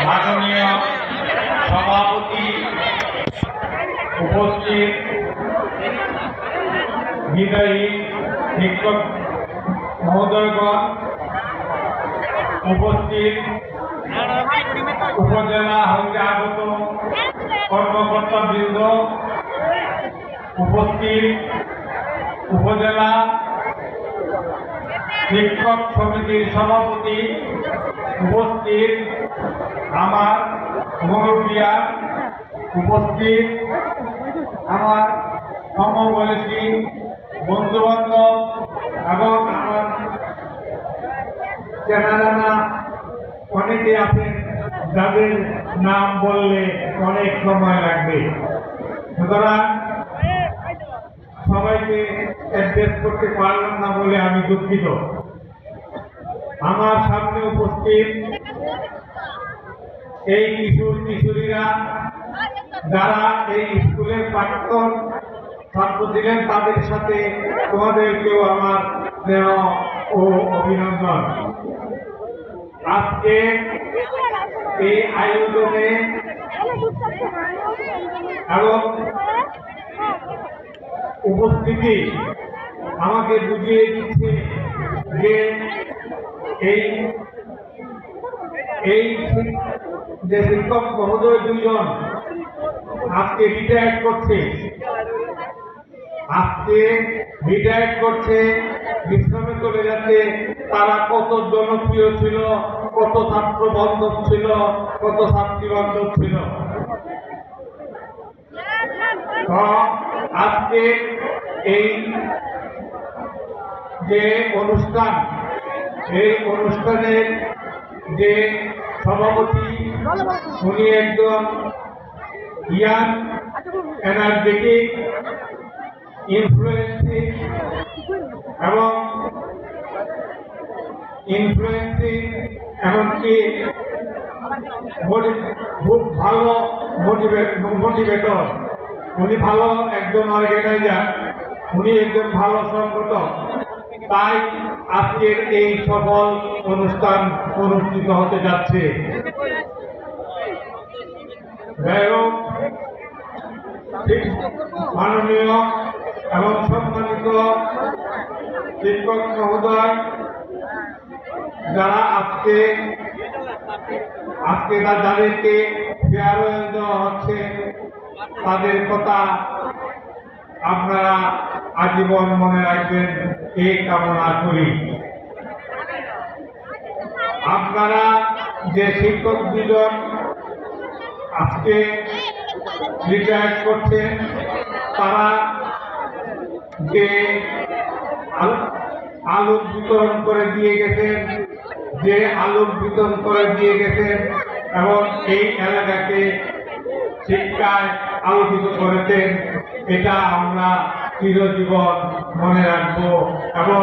মাননীয় সভাপতি, উপস্থিত বিদায়ী শিক্ষক মহোদয়গণ, উপস্থিত উপজেলা হইতে আগত কর্মকর্তাবৃন্দ, উপস্থিত উপজেলা শিক্ষক সমিতির সভাপতি, উপস্থিত আমার মুরব্বিয়া, উপস্থিত আমার সমবয়সী বন্ধুবান্ধব এবং আমার চেনা জানা অনেকে আছেন যাদের নাম বললে অনেক সময় লাগবে, সুতরাং সবাইকে অ্যাড্রেস করতে পারলাম না বলে আমি দুঃখিত। আমার সামনে উপস্থিত এই কিশোর কিশোরীরা যারা এই স্কুলের প্রাক্তন ছাত্র ছিলেন, তাদের সাথে তোমাদেরকেও আমার স্নেহ ও অভিনন্দন। আজকে এই আয়োজনে এবং উপস্থিতি আমাকে বুঝিয়ে দিচ্ছে যে এই যে শিক্ষক মহোদয় দুইজন আজকে রিটায়ার করছে, বিশ্রামে চলে যাচ্ছে, তারা কত জনপ্রিয় ছিল, কত ছাত্র বান্ধব ছিল, কত ছাত্রী বান্ধব ছিল। আজকে এই যে অনুষ্ঠান, এই অনুষ্ঠানের যে সভাপতি, উনি একজন ইয়াং, এনার্জেটিক, ইনফ্লুয়েন্সিং এমনকি খুব ভালো মোটিভেটর। উনি ভালো একজন অর্গানাইজার, উনি একজন ভালো সংগঠক। তাই আজকের এই সফল অনুষ্ঠান অনুষ্ঠিত হতে যাচ্ছে। যাই হোক, মাননীয় এবং সম্মানিত শিক্ষক মহোদয়, যারা আজকে যাদেরকে ফেয়ারওয়েল দেওয়া হচ্ছে, তাদের কথা আপনারা আজীবন মনে রাখবেন এই কামনা করি। আপনারা যে শিক্ষক দুজন আজকে রিটায়ার করছেন, তারা যে আলোক বিতরণ করে দিয়ে গেছেন, এবং এই এলাকাকে শিক্ষায় আলোকিত করেছেন, এটা আমরা চিরজীবন মনে রাখবো এবং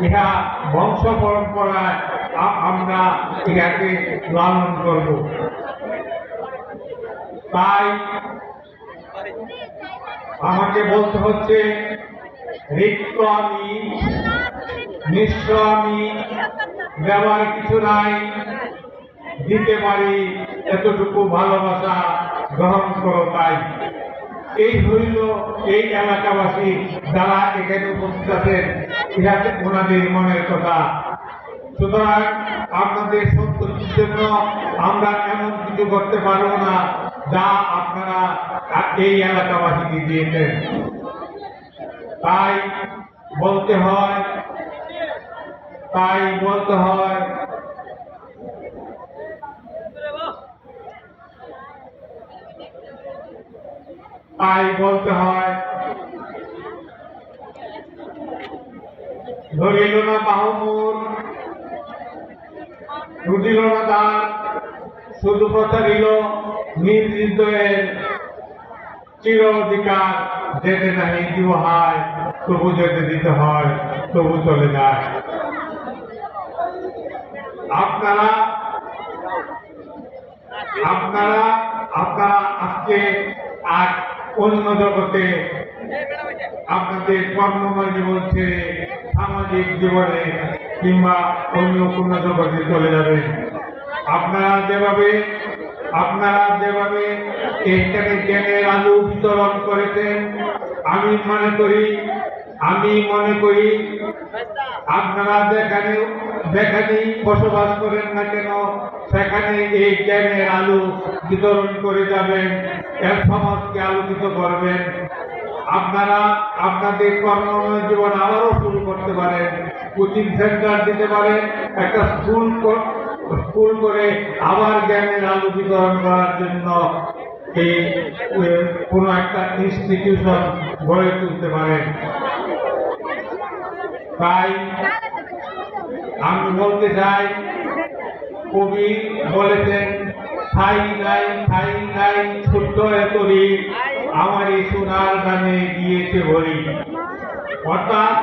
ইহা বংশ পরম্পরায় আমরা ইহাকে লালন করব। তাই আমাকে বলতে হচ্ছে, রিক্ত আমি, নিঃস্ব আমি, দেওয়ার কিছু নাই, দিতে পারি এতটুকু ভালোবাসা, গ্রহণ করো তাই। এই হইল এই এলাকাবাসী যারা এখানে উপস্থিত আছেন, ইহাতে ওনাদের মনের কথা। সুতরাং আপনাদের সন্তুষ্টির জন্য আমরা এমন কিছু করতে পারবো না যা আপনারা এই এলাকাবাসীকে দিয়েছেন। তাই বলতে হয় ধরিল না বাহুমূল, রুটিল না দান, শুধু প্রচারিল নিজ হৃদয়ের চির অধিকার, যেতে নাহি দিব হয়, তবু যেতে দিতে হয়, তবু চলে যায়। আপনারা আজকে এক অন্য জগতে আপনাদের কর্মময় জীবন ছেড়ে সামাজিক জীবনে কিংবা অন্য কোনো জগতে চলে যাবেন। আপনারা যেভাবে আপনারা যেভাবে এইখানে জ্ঞানের আলু বিতরণ করেছেন, আমি মনে করি আপনারা যেখানেই বসবাস করেন না কেন সেখানে এই জ্ঞানের আলু বিতরণ করে যাবেন, এর সমাজকে আলোকিত করবেন। আপনারা আপনাদের কর্মময় জীবন আবারও শুরু করতে পারেন, কোচিং সেন্টার দিতে পারেন, একটা স্কুল করে আবার জ্ঞানের আলো বিতরণ করার জন্য এই কোনো একটা ইনস্টিটিউশন গড়ে তুলতে পারেন। তাই আমি বলতে চাই, কবি বলেছেন, ঠাই নাই ছোট্ট এতরি আমার এই সোনার গানে গিয়েছে ভরি। অর্থাৎ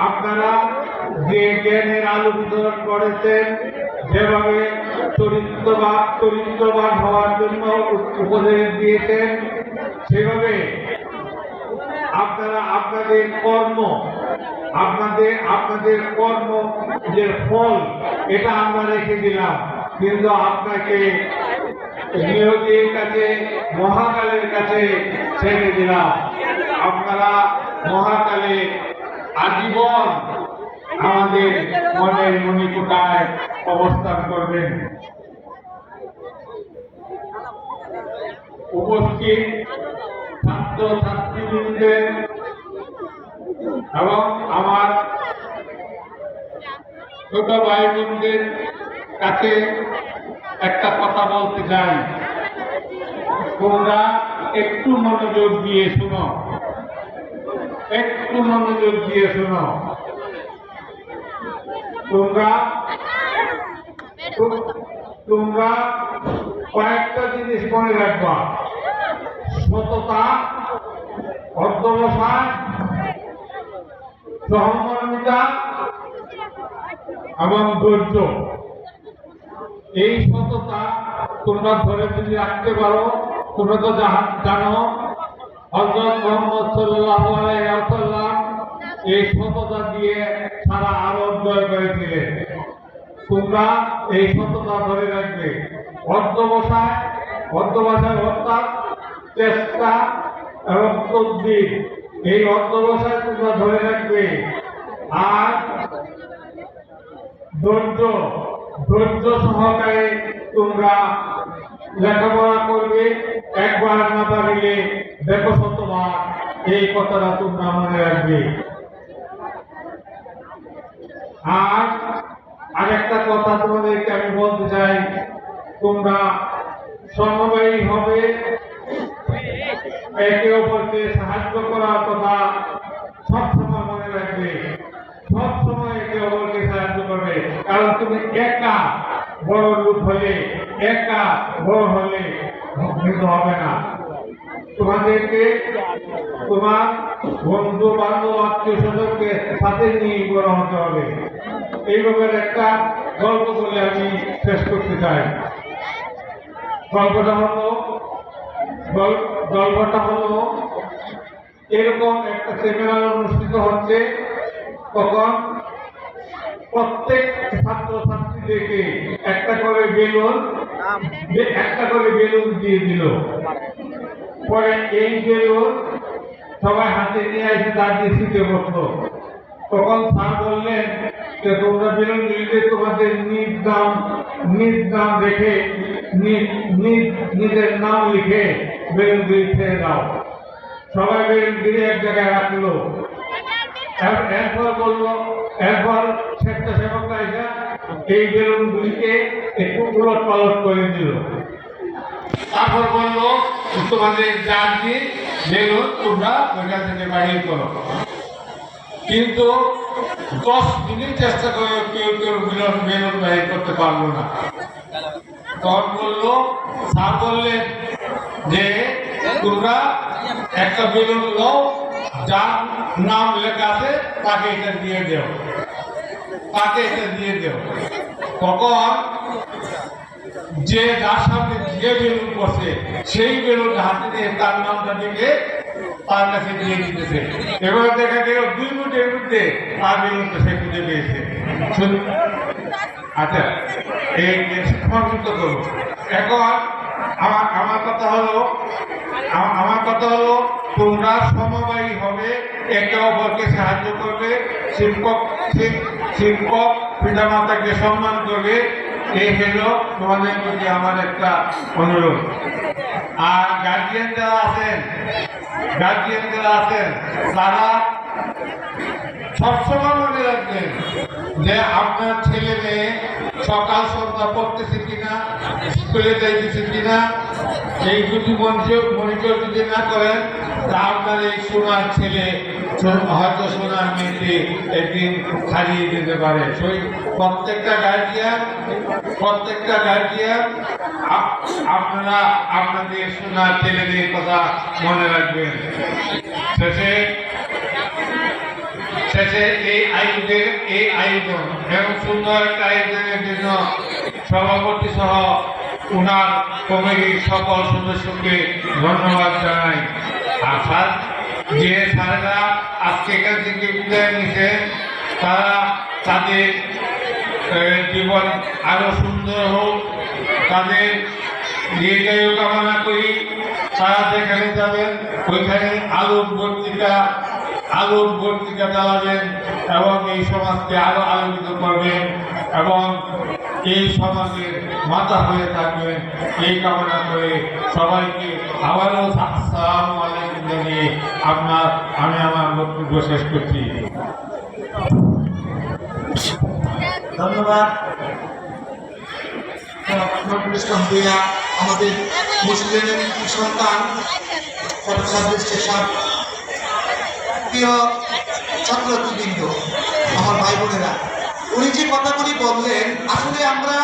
আপনারা যে জ্ঞানের আলো বিতরণ করেছেন, যেভাবে চরিত্রবান হওয়ার জন্য উপদেশ দিয়েছেন, সেভাবে আপনারা আপনাদের কর্ম যে ফল এটা আমরা রেখে দিলাম, কিন্তু আপনাকে নিয়োগের কাছে মহাকালের কাছে ছেড়ে দিলাম। আপনারা মহাকালে আজীবন আমাদের মনের মণিকোঠায় অবস্থান করবেন। উপস্থিত ছাত্র ছাত্রীবৃন্দের এবং আমার ছোট ভাই বোনদের কাছে একটা কথা বলতে চাই, তোমরা একটু মনোযোগ দিয়ে শোনো, তোমরা কয়েকটা জিনিস মনে রাখবা: সততা, অধ্যবসায়, সহমর্মিতা এবং ধৈর্য। এই সততা তোমরা ধরে যদি রাখতে পারো, তোমরা তো জানো হযরত মুহাম্মদ সাল্লাল্লাহু আলাইহি ওয়াসাল্লাম এই সততা দিয়ে সারা আরব জয় করেছিলেন। তোমরা এই সততা ধরে রাখবে। অধ্যবসায় অর্থাৎ চেষ্টা এবং তদবির, এই অধ্যবসায় তোমরা ধরে রাখবে। আর ধৈর্য সহকারে তোমরা লেখাপড়া করবে। একবার না পারিলে দেখো শতবার, এই কথাটা তোমরা মনে রাখবে। আর আরেকটা কথা তোমাদেরকে আমি বলতে চাই, তোমরা সমবায়ী হবে, একে অপরকে সাহায্য করার কথা সবসময় মনে রাখবে। সবসময় একে অপরকে সাহায্য করবে, কারণ তুমি একা বড় লোক হলে, একা বড় হলে কিন্তু হবে না। তোমাদেরকে তোমার বন্ধু বান্ধব আত্মীয় স্বজনকে সাথে নিয়ে বড় হতে হবে। এইভাবে একটা গল্প বলে আমি শেষ করতে চাই। গল্পটা হলো এরকম একটা সেমিনার অনুষ্ঠিত হচ্ছে, তখন প্রত্যেক ছাত্র ছাত্রীদেরকে একটা করে বেলুন দিয়ে দিল। পরে এই বেলুন সবাই হাতে নিয়ে এসে দাঁড়িয়ে শিখে বসলো। তখন স্যার বললেন যে তোমরা বেলুন দিলে তোমাদের নিজ নাম রেখে নিজের নাম লিখে বেলুন দিয়ে ছেড়ে দাও। সবাই বেলুন দিয়ে এক জায়গায় রাখলো। এরপর স্বেচ্ছাসেবকরা এসে এই বেলুনগুলিকে একটু উলট পালট করে দিল। তারপর বললো তোমাদের যার দিয়ে বেলুন তোমরা ওইখান থেকে বাহির করো। কিন্তু 10 দিনই চেষ্টা করে কেউ বেলুন বাহির করতে পারলো না। তখন স্যার বললেন যে তোমরা একটা বেলুন নাও, যার নাম লেখা আছে তাকে এটা দিয়ে দেও। তখন যে যার সামনে যে বেলুন বসে সেই বেলুন হাতে দিয়ে তার নামটা লিখে তার কাছে দিয়ে দিতেছে। এবার দেখা গেল 2 মিনিটের মধ্যে তার বিরুদ্ধে সে খুঁজে পেয়েছে। আচ্ছা, এই সমাপ্ত করবো। এখন আমার কথা হলো তোমরা সমবায়ী হবে, একে অপরকে সাহায্য করবে, শিক্ষক পিতা মাতাকে সম্মান করবে। এই হলো তোমাদের প্রতি আমার একটা অনুরোধ। আর গার্জিয়ান যারা আছেন তারা সবসময় মনে রাখবেন যে আপনার ছেলে মেয়ে সকাল সন্ধ্যা পড়তেছে কিনা, স্কুলে যাইতেছে কিনা, এই দুটি মনিটর যদি না করেন তা আপনার এই সোনার ছেলে হয়তো সোনার মেয়েকে একদিন হারিয়ে দিতে পারে। প্রত্যেকটা গার্জিয়ান আপনারা আপনাদের সোনার ছেলেদের কথা মনে রাখবেন। শেষে এই আয়োজন এবং সুন্দর একটা আয়োজনের জন্য সভাপতি সহ উনার কমিটির সকল সদস্যকে ধন্যবাদ জানাই। আর যে স্যারেরা আজকে এখান থেকে বিদায় নিছে তারা তাদের জীবন আরো সুন্দর হোক, তাদের দীর্ঘায়ু কামনা করি। তারা যেখানে যাবেন ওইখানে আলোর বর্তিকা জ্বালাবেন এবং এই সমাজকে আরো আলোকিত করবেন এবং এই সমাজের মাথা হয়ে থাকবেন, এই কামনা করে সবাইকে আবারও আসসালামু আলাইকুম জানিয়ে আমি আমার বক্তব্য শেষ করছি। ধন্যবাদ আমাদের মুসলিম সন্তান প্রিয় ছাত্রবৃন্দ, আমার ভাই বোনেরা, উনি যে কথাগুলি বললেন আসলে আমরা